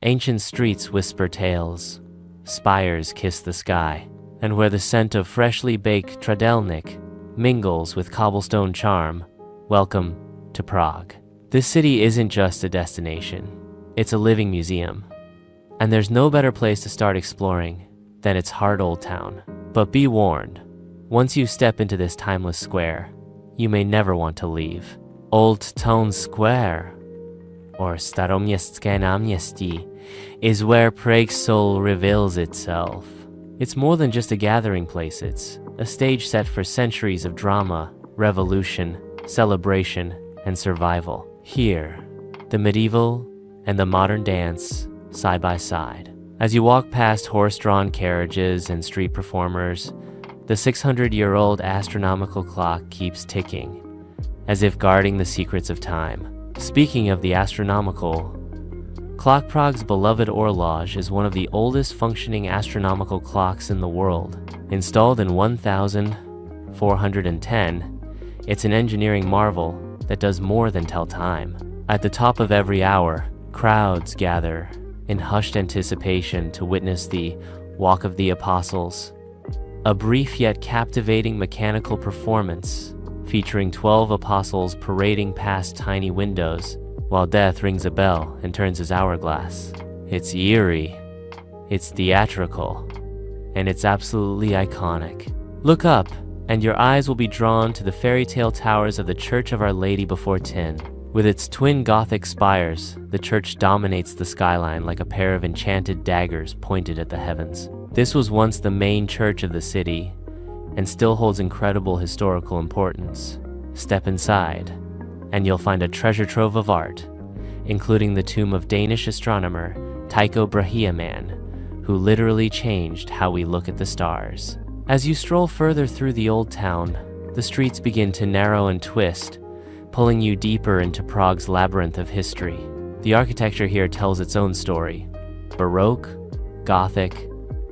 Ancient streets whisper tales, spires kiss the sky, and where the scent of freshly baked tradelnik mingles with cobblestone charm, welcome to Prague. This city isn't just a destination, it's a living museum. And there's no better place to start exploring than its hard old town. But be warned, once you step into this timeless square, you may never want to leave. Old Town Square, or Staroměstské náměstí, is where Prague's soul reveals itself. It's more than just a gathering place, it's a stage set for centuries of drama, revolution, celebration, and survival. Here, the medieval and the modern dance side by side. As you walk past horse-drawn carriages and street performers, the 600-year-old astronomical clock keeps ticking, as if guarding the secrets of time. Speaking of the astronomical clock, Prague's beloved horloge is one of the oldest functioning astronomical clocks in the world. Installed in 1410, it's an engineering marvel that does more than tell time. At the top of every hour, crowds gather in hushed anticipation to witness the Walk of the Apostles, a brief yet captivating mechanical performance featuring 12 apostles parading past tiny windows while death rings a bell and turns his hourglass. It's eerie, it's theatrical, and it's absolutely iconic. Look up, and your eyes will be drawn to the fairy tale towers of the Church of Our Lady before Tin. With its twin Gothic spires, the church dominates the skyline like a pair of enchanted daggers pointed at the heavens. This was once the main church of the city, and still holds incredible historical importance. Step inside, and you'll find a treasure trove of art, including the tomb of Danish astronomer Tycho Brahe, who literally changed how we look at the stars. As you stroll further through the old town, the streets begin to narrow and twist, pulling you deeper into Prague's labyrinth of history. The architecture here tells its own story. Baroque, Gothic,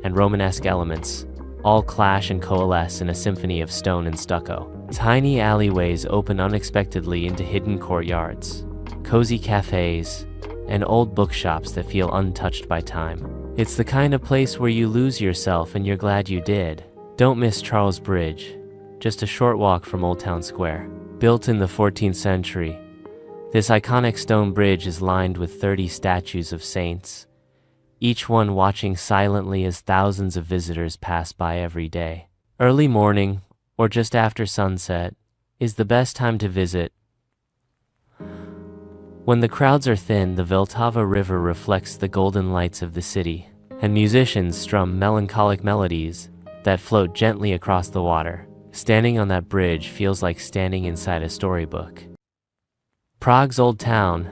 and Romanesque elements all clash and coalesce in a symphony of stone and stucco. Tiny alleyways open unexpectedly into hidden courtyards, cozy cafes, and old bookshops that feel untouched by time. It's the kind of place where you lose yourself and you're glad you did. Don't miss Charles Bridge, just a short walk from Old Town Square. Built in the 14th century, this iconic stone bridge is lined with 30 statues of saints, each one watching silently as thousands of visitors pass by every day. Early morning, or just after sunset, is the best time to visit. When the crowds are thin, the Vltava River reflects the golden lights of the city, and musicians strum melancholic melodies that float gently across the water. Standing on that bridge feels like standing inside a storybook. Prague's old town,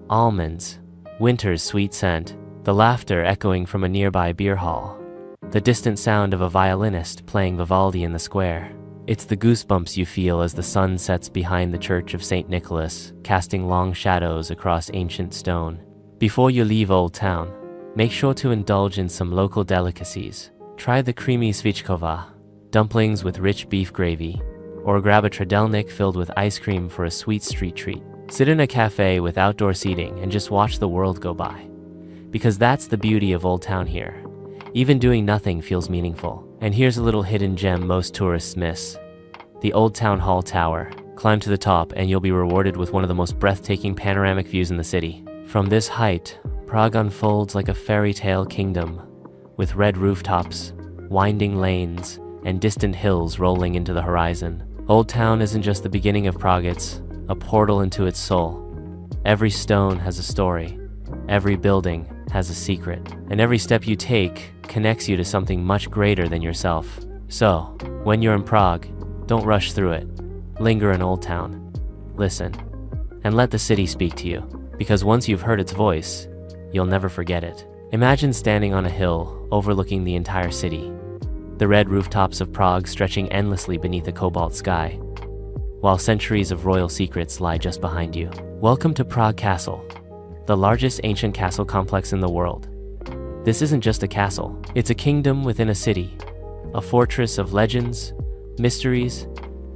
almonds, winter's sweet scent, the laughter echoing from a nearby beer hall, the distant sound of a violinist playing Vivaldi in the square. It's the goosebumps you feel as the sun sets behind the Church of St. Nicholas, casting long shadows across ancient stone. Before you leave Old Town, make sure to indulge in some local delicacies. Try the creamy svichkova, dumplings with rich beef gravy, or grab a tradelnik filled with ice cream for a sweet street treat. Sit in a cafe with outdoor seating and just watch the world go by. Because that's the beauty of Old Town here. Even doing nothing feels meaningful. And here's a little hidden gem most tourists miss. The Old Town Hall Tower. Climb to the top and you'll be rewarded with one of the most breathtaking panoramic views in the city. From this height, Prague unfolds like a fairy tale kingdom, with red rooftops, winding lanes, and distant hills rolling into the horizon. Old Town isn't just the beginning of Prague, it's a portal into its soul. Every stone has a story, every building has a secret, and every step you take connects you to something much greater than yourself. So, when you're in Prague, don't rush through it. Linger in Old Town, listen, and let the city speak to you, because once you've heard its voice, you'll never forget it. Imagine standing on a hill overlooking the entire city, the red rooftops of Prague stretching endlessly beneath a cobalt sky, while centuries of royal secrets lie just behind you. Welcome to Prague Castle, the largest ancient castle complex in the world. This isn't just a castle, it's a kingdom within a city, a fortress of legends, mysteries,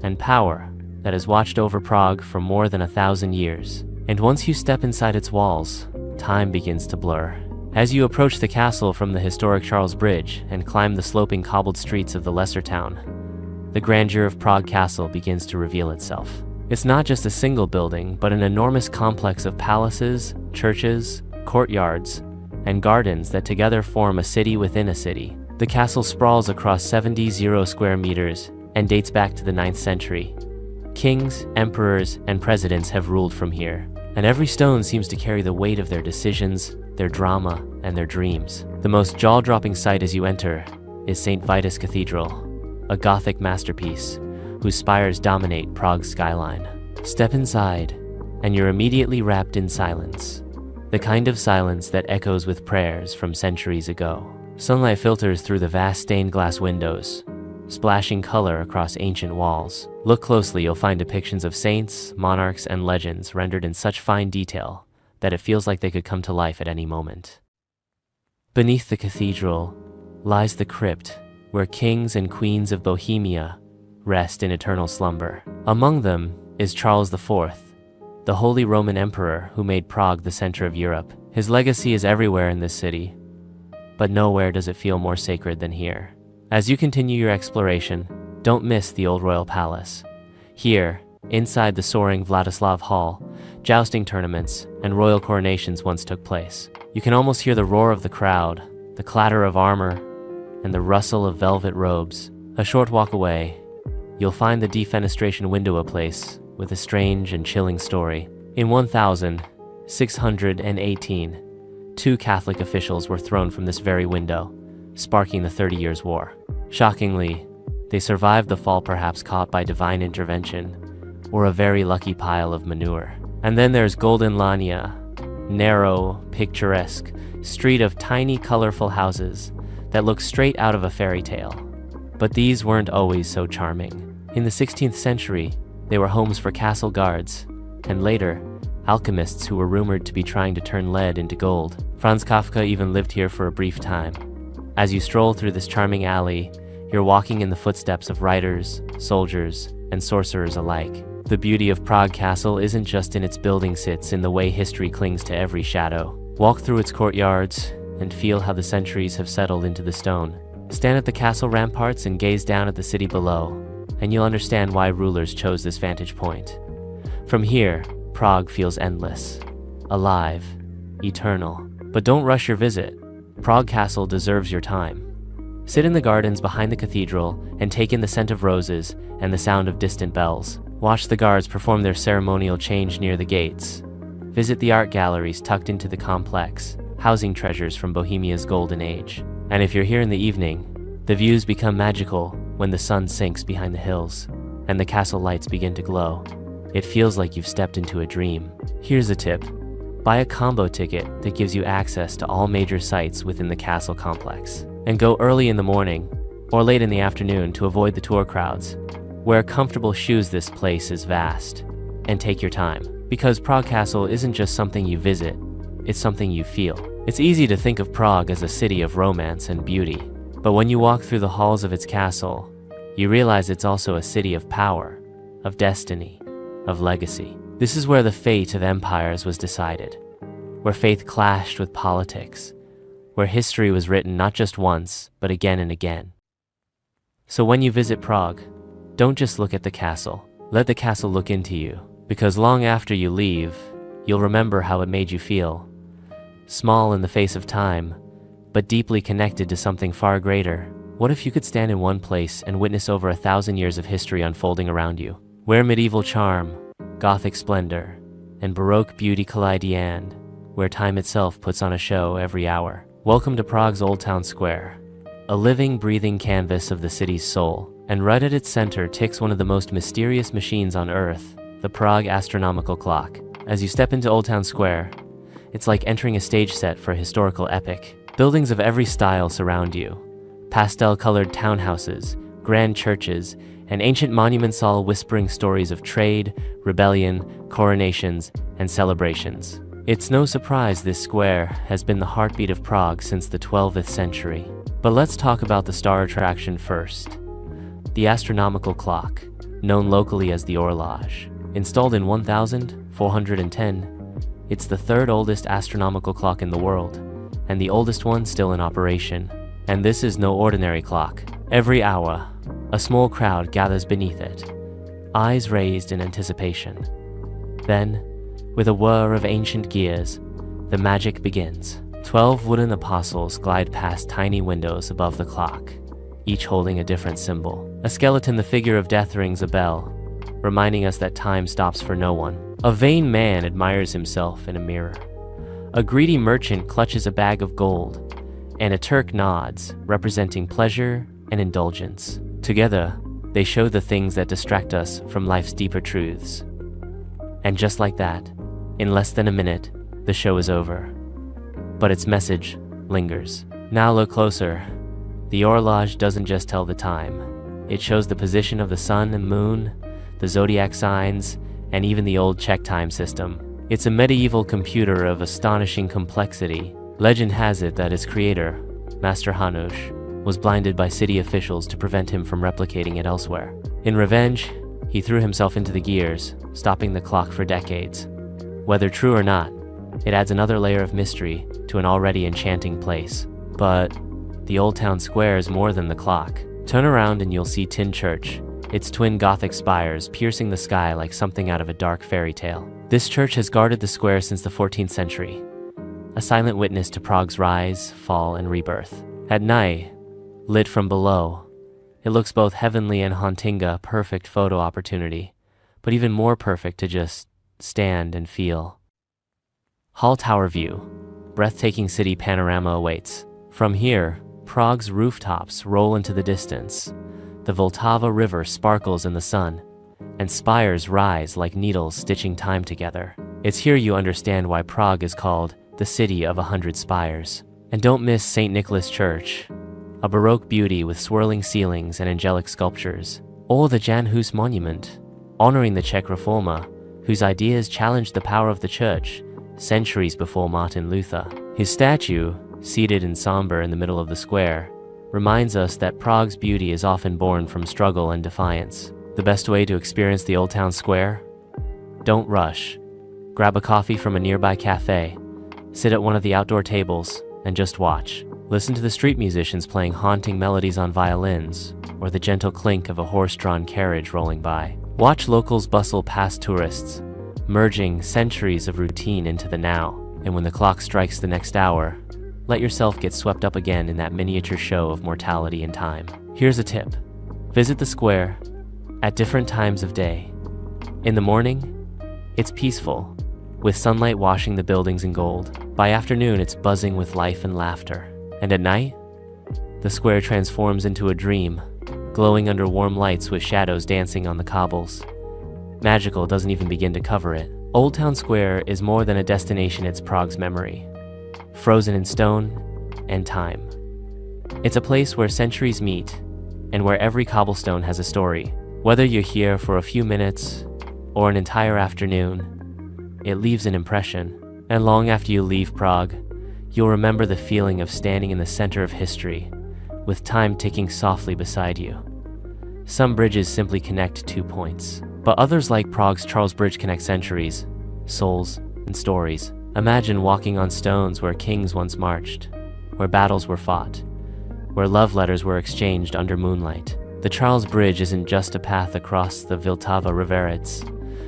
and power that has watched over Prague for more than 1,000 years. And once you step inside its walls, time begins to blur. As you approach the castle from the historic Charles Bridge and climb the sloping cobbled streets of the lesser town, the grandeur of Prague Castle begins to reveal itself. It's not just a single building, but an enormous complex of palaces, churches, courtyards, and gardens that together form a city within a city. The castle sprawls across 70 square meters and dates back to the 9th century. Kings, emperors, and presidents have ruled from here, and every stone seems to carry the weight of their decisions, their drama, and their dreams. The most jaw-dropping sight as you enter is St. Vitus Cathedral, a Gothic masterpiece whose spires dominate Prague's skyline. Step inside, and you're immediately wrapped in silence. The kind of silence that echoes with prayers from centuries ago. Sunlight filters through the vast stained glass windows, splashing color across ancient walls. Look closely, you'll find depictions of saints, monarchs, and legends rendered in such fine detail that it feels like they could come to life at any moment. Beneath the cathedral lies the crypt, where kings and queens of Bohemia rest in eternal slumber. Among them is Charles IV, the Holy Roman Emperor who made Prague the center of Europe. His legacy is everywhere in this city, but nowhere does it feel more sacred than here. As you continue your exploration, don't miss the old royal palace. Here, inside the soaring Vladislav Hall, jousting tournaments and royal coronations once took place. You can almost hear the roar of the crowd, the clatter of armor, and the rustle of velvet robes. A short walk away, you'll find the defenestration window, a place with a strange and chilling story. In 1618, 2 Catholic officials were thrown from this very window, sparking the 30 Years' War. Shockingly, they survived the fall, perhaps caught by divine intervention, or a very lucky pile of manure. And then there's Golden Lania, narrow, picturesque street of tiny, colorful houses that look straight out of a fairy tale. But these weren't always so charming. In the 16th century, they were homes for castle guards, and later, alchemists who were rumored to be trying to turn lead into gold. Franz Kafka even lived here for a brief time. As you stroll through this charming alley, you're walking in the footsteps of writers, soldiers, and sorcerers alike. The beauty of Prague Castle isn't just in its buildings, it's in the way history clings to every shadow. Walk through its courtyards and feel how the centuries have settled into the stone. Stand at the castle ramparts and gaze down at the city below, and you'll understand why rulers chose this vantage point. From here, Prague feels endless, alive, eternal. But don't rush your visit. Prague Castle deserves your time. Sit in the gardens behind the cathedral and take in the scent of roses and the sound of distant bells. Watch the guards perform their ceremonial change near the gates. Visit the art galleries tucked into the complex, housing treasures from Bohemia's golden age. And if you're here in the evening, the views become magical when the sun sinks behind the hills and the castle lights begin to glow. It feels like you've stepped into a dream. Here's a tip. Buy a combo ticket that gives you access to all major sites within the castle complex. And go early in the morning or late in the afternoon to avoid the tour crowds. Wear comfortable shoes, this place is vast. And take your time, because Prague Castle isn't just something you visit, it's something you feel. It's easy to think of Prague as a city of romance and beauty, but when you walk through the halls of its castle, you realize it's also a city of power, of destiny, of legacy. This is where the fate of empires was decided, where faith clashed with politics, where history was written not just once, but again and again. So when you visit Prague, don't just look at the castle. Let the castle look into you, because long after you leave, you'll remember how it made you feel. Small in the face of time, but deeply connected to something far greater. What if you could stand in one place and witness over 1,000 years of history unfolding around you, where medieval charm, Gothic splendor, and Baroque beauty collide, and where time itself puts on a show every hour? Welcome to Prague's Old Town Square, a living, breathing canvas of the city's soul. And right at its center ticks one of the most mysterious machines on Earth, the Prague Astronomical clock. As you step into Old Town Square, it's like entering a stage set for a historical epic. Buildings of every style surround you. Pastel-colored townhouses, grand churches, and ancient monuments, all whispering stories of trade, rebellion, coronations, and celebrations. It's no surprise this square has been the heartbeat of Prague since the 12th century. But let's talk about the star attraction first. The astronomical clock, known locally as the horloge. Installed in 1410, it's the third oldest astronomical clock in the world, and the oldest one still in operation. And this is no ordinary clock. Every hour, a small crowd gathers beneath it, eyes raised in anticipation. Then, with a whir of ancient gears, the magic begins. 12 wooden apostles glide past tiny windows above the clock, each holding a different symbol. A skeleton, the figure of death, rings a bell, reminding us that time stops for no one. A vain man admires himself in a mirror. A greedy merchant clutches a bag of gold, and a Turk nods, representing pleasure and indulgence. Together, they show the things that distract us from life's deeper truths. And just like that, in less than a minute, the show is over. But its message lingers. Now look closer. The horloge doesn't just tell the time. It shows the position of the sun and moon, the zodiac signs, and even the old Czech time system. It's a medieval computer of astonishing complexity. Legend has it that its creator, Master Hanush, was blinded by city officials to prevent him from replicating it elsewhere. In revenge, he threw himself into the gears, stopping the clock for decades. Whether true or not, it adds another layer of mystery to an already enchanting place. But the Old Town Square is more than the clock. Turn around and you'll see Tin Church, its twin Gothic spires piercing the sky like something out of a dark fairy tale. This church has guarded the square since the 14th century, a silent witness to Prague's rise, fall, and rebirth. At night, lit from below, it looks both heavenly and haunting, a perfect photo opportunity, but even more perfect to just stand and feel. Hall Tower view, breathtaking city panorama awaits. From here, Prague's rooftops roll into the distance. The Vltava River sparkles in the sun, and spires rise like needles stitching time together. It's here you understand why Prague is called the City of 100 Spires. And don't miss St. Nicholas Church, a Baroque beauty with swirling ceilings and angelic sculptures. Or the Jan Hus Monument, honoring the Czech reformer, whose ideas challenged the power of the church centuries before Martin Luther. His statue, seated in somber in the middle of the square, reminds us that Prague's beauty is often born from struggle and defiance. The best way to experience the Old Town Square? Don't rush. Grab a coffee from a nearby cafe, sit at one of the outdoor tables, and just watch. Listen to the street musicians playing haunting melodies on violins, or the gentle clink of a horse-drawn carriage rolling by. Watch locals bustle past tourists, merging centuries of routine into the now. And when the clock strikes the next hour, let yourself get swept up again in that miniature show of mortality and time. Here's a tip. Visit the square at different times of day. In the morning, it's peaceful, with sunlight washing the buildings in gold. By afternoon, it's buzzing with life and laughter. And at night, the square transforms into a dream, glowing under warm lights with shadows dancing on the cobbles. Magical doesn't even begin to cover it. Old Town Square is more than a destination, it's Prague's memory, frozen in stone and time. It's a place where centuries meet, and where every cobblestone has a story. Whether you're here for a few minutes or an entire afternoon, it leaves an impression. And long after you leave Prague, you'll remember the feeling of standing in the center of history, with time ticking softly beside you. Some bridges simply connect 2 points, but others, like Prague's Charles Bridge, connect centuries, souls, and stories. Imagine walking on stones where kings once marched, where battles were fought, where love letters were exchanged under moonlight. The Charles Bridge isn't just a path across the Vltava River, it's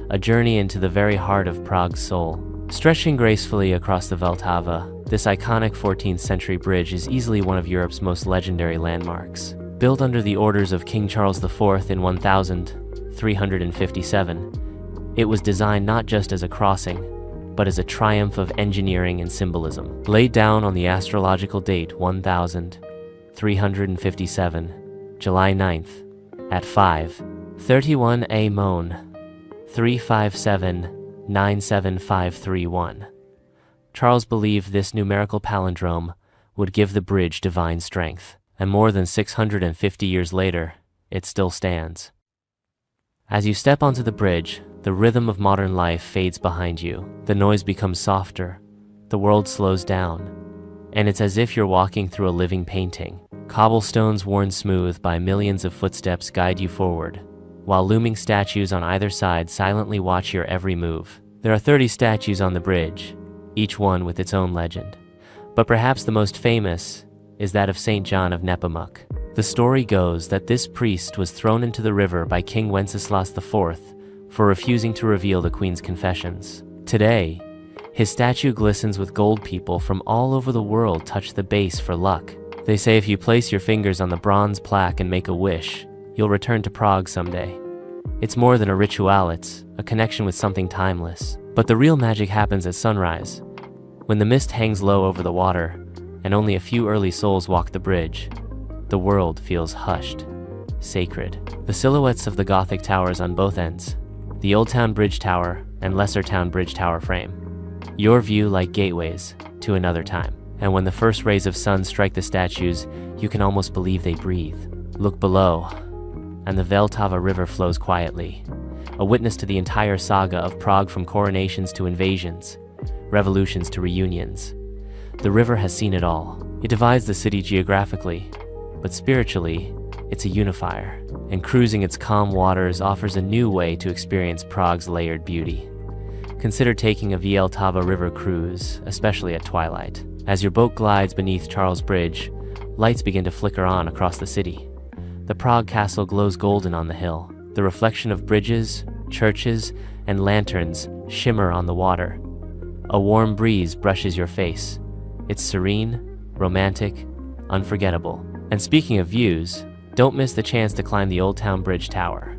a journey into the very heart of Prague's soul. Stretching gracefully across the Vltava, this iconic 14th century bridge is easily one of Europe's most legendary landmarks. Built under the orders of King Charles IV in 1357, it was designed not just as a crossing, but as a triumph of engineering and symbolism. Laid down on the astrological date 1357, July 9th, at 5:31 a.m. 357-97531. Charles believed this numerical palindrome would give the bridge divine strength, and more than 650 years later, it still stands. As you step onto the bridge, the rhythm of modern life fades behind you. The noise becomes softer, the world slows down, and it's as if you're walking through a living painting. Cobblestones worn smooth by millions of footsteps guide you forward, while looming statues on either side silently watch your every move. There are 30 statues on the bridge, each one with its own legend. But perhaps the most famous is that of Saint John of Nepomuk. The story goes that this priest was thrown into the river by King Wenceslas IV for refusing to reveal the queen's confessions. Today, his statue glistens with gold. People from all over the world touch the base for luck. They say if you place your fingers on the bronze plaque and make a wish, you'll return to Prague someday. It's more than a ritual, it's a connection with something timeless. But the real magic happens at sunrise, when the mist hangs low over the water, and only a few early souls walk the bridge. The world feels hushed, sacred. The silhouettes of the Gothic towers on both ends, the Old Town Bridge Tower and Lesser Town Bridge Tower frame your view like gateways to another time. And when the first rays of sun strike the statues, you can almost believe they breathe. Look below, and the Vltava River flows quietly, a witness to the entire saga of Prague, from coronations to invasions, revolutions to reunions. The river has seen it all. It divides the city geographically, but spiritually, it's a unifier. And cruising its calm waters offers a new way to experience Prague's layered beauty. Consider taking a Vltava River cruise, especially at twilight. As your boat glides beneath Charles Bridge, lights begin to flicker on across the city. The Prague Castle glows golden on the hill. The reflection of bridges, churches, and lanterns shimmer on the water. A warm breeze brushes your face. It's serene, romantic, unforgettable. And speaking of views, don't miss the chance to climb the Old Town Bridge Tower.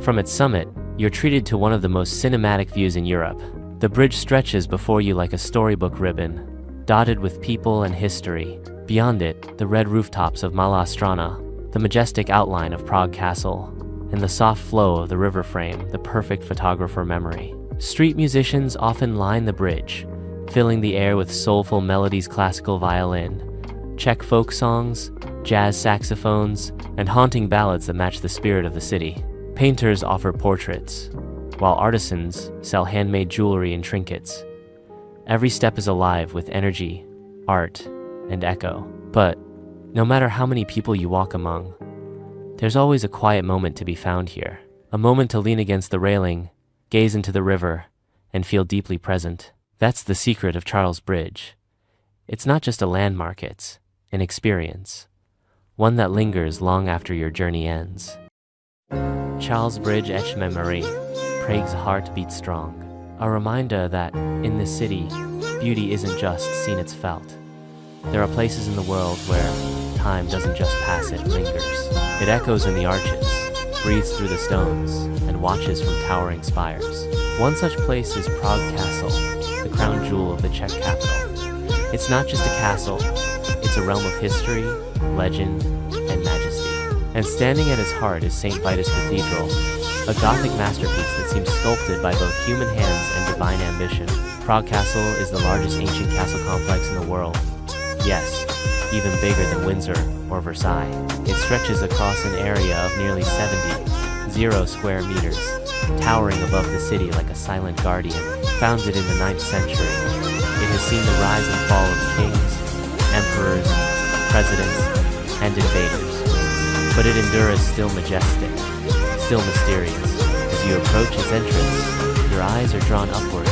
From its summit, you're treated to one of the most cinematic views in Europe. The bridge stretches before you like a storybook ribbon, dotted with people and history. Beyond it, the red rooftops of Mala Strana, the majestic outline of Prague Castle, and the soft flow of the river frame, the perfect photographer memory. Street musicians often line the bridge, filling the air with soulful melodies, classical violin, Czech folk songs, jazz saxophones, and haunting ballads that match the spirit of the city. Painters offer portraits, while artisans sell handmade jewelry and trinkets. Every step is alive with energy, art, and echo. But no matter how many people you walk among, there's always a quiet moment to be found here. A moment to lean against the railing, gaze into the river, and feel deeply present. That's the secret of Charles Bridge. It's not just a landmark, it's an experience, one that lingers long after your journey ends. Charles Bridge etch memory, Prague's heart beats strong. A reminder that, in this city, beauty isn't just seen, it's felt. There are places in the world where time doesn't just pass, it lingers. It echoes in the arches, breathes through the stones, and watches from towering spires. One such place is Prague Castle, the crown jewel of the Czech capital. It's not just a castle, it's a realm of history, legend, and majesty. And standing at its heart is St. Vitus Cathedral, a Gothic masterpiece that seems sculpted by both human hands and divine ambition. Prague Castle is the largest ancient castle complex in the world. Yes, even bigger than Windsor or Versailles. It stretches across an area of nearly 70 square meters, towering above the city like a silent guardian. Founded in the 9th century, it has seen the rise and fall of kings, emperors, presidents, and invaders. But it endures still majestic, still mysterious. As you approach its entrance, your eyes are drawn upward,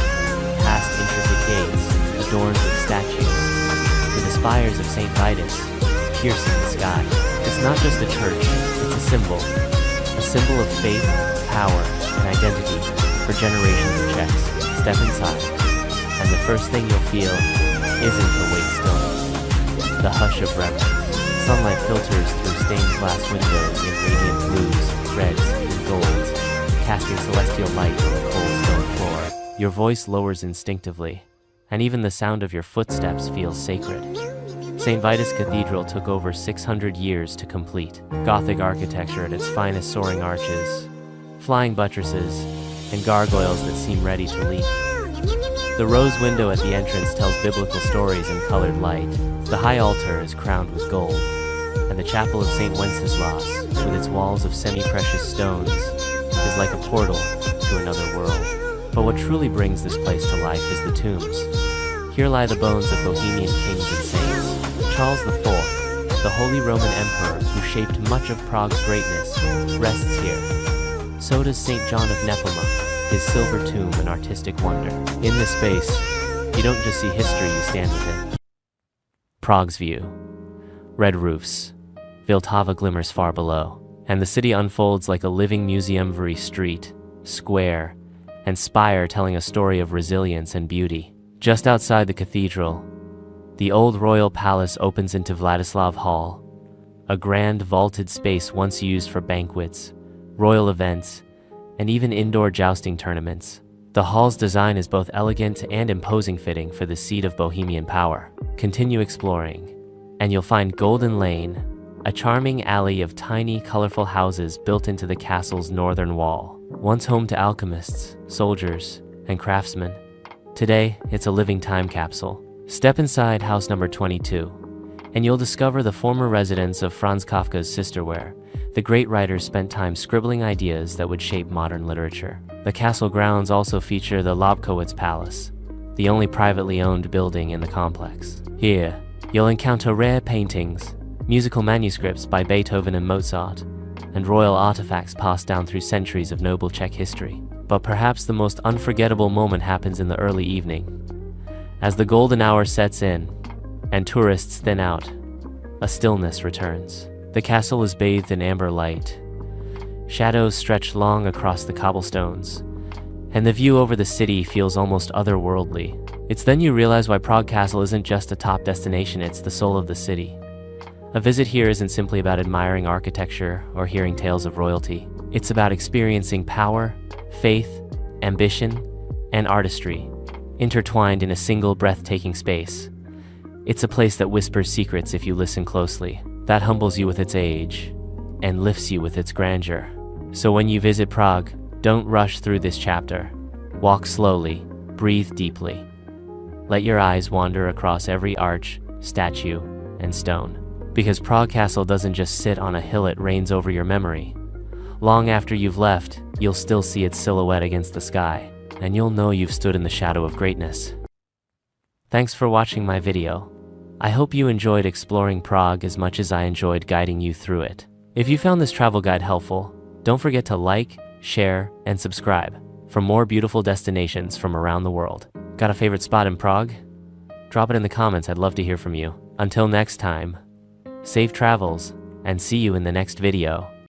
past intricate gates adorned with statues, to the spires of St. Vitus, piercing the sky. It's not just a church, it's a symbol of faith, power, and identity for generations of Czechs. Step inside, and the first thing you'll feel isn't the weight stillness, the hush of reverence. Sunlight filters through stained glass windows in radiant blues, reds, and golds, casting celestial light on the cold stone floor. Your voice lowers instinctively, and even the sound of your footsteps feels sacred. St. Vitus Cathedral took over 600 years to complete. Gothic architecture at its finest, soaring arches, flying buttresses, and gargoyles that seem ready to leap. The rose window at the entrance tells biblical stories in colored light. The high altar is crowned with gold, and the chapel of St. Wenceslas, with its walls of semi-precious stones, is like a portal to another world. But what truly brings this place to life is the tombs. Here lie the bones of Bohemian kings and saints. Charles IV, the Holy Roman Emperor who shaped much of Prague's greatness, rests here. So does St. John of Nepomuk, his silver tomb an artistic wonder. In this space, you don't just see history, you stand with it. Prague's view. Red roofs. Vltava glimmers far below, and the city unfolds like a living museum. Every street, square, and spire telling a story of resilience and beauty. Just outside the cathedral, the old royal palace opens into Vladislav Hall, a grand vaulted space once used for banquets, royal events, and even indoor jousting tournaments. The hall's design is both elegant and imposing, fitting for the seat of Bohemian power. Continue exploring, and you'll find Golden Lane, a charming alley of tiny, colorful houses built into the castle's northern wall. Once home to alchemists, soldiers, and craftsmen, today it's a living time capsule. Step inside house number 22, and you'll discover the former residence of Franz Kafka's sister, where the great writer spent time scribbling ideas that would shape modern literature. The castle grounds also feature the Lobkowitz Palace, the only privately owned building in the complex. Here, you'll encounter rare paintings, musical manuscripts by Beethoven and Mozart, and royal artifacts passed down through centuries of noble Czech history. But perhaps the most unforgettable moment happens in the early evening. As the golden hour sets in, and tourists thin out, a stillness returns. The castle is bathed in amber light. Shadows stretch long across the cobblestones, and the view over the city feels almost otherworldly. It's then you realize why Prague Castle isn't just a top destination, it's the soul of the city. A visit here isn't simply about admiring architecture or hearing tales of royalty. It's about experiencing power, faith, ambition, and artistry, intertwined in a single breathtaking space. It's a place that whispers secrets if you listen closely, that humbles you with its age, and lifts you with its grandeur. So when you visit Prague, don't rush through this chapter. Walk slowly, breathe deeply. Let your eyes wander across every arch, statue, and stone. Because Prague Castle doesn't just sit on a hill, it reigns over your memory. Long after you've left, you'll still see its silhouette against the sky, and you'll know you've stood in the shadow of greatness. Thanks for watching my video. I hope you enjoyed exploring Prague as much as I enjoyed guiding you through it. If you found this travel guide helpful, don't forget to like, share, and subscribe for more beautiful destinations from around the world. Got a favorite spot in Prague? Drop it in the comments, I'd love to hear from you. Until next time, safe travels, and see you in the next video.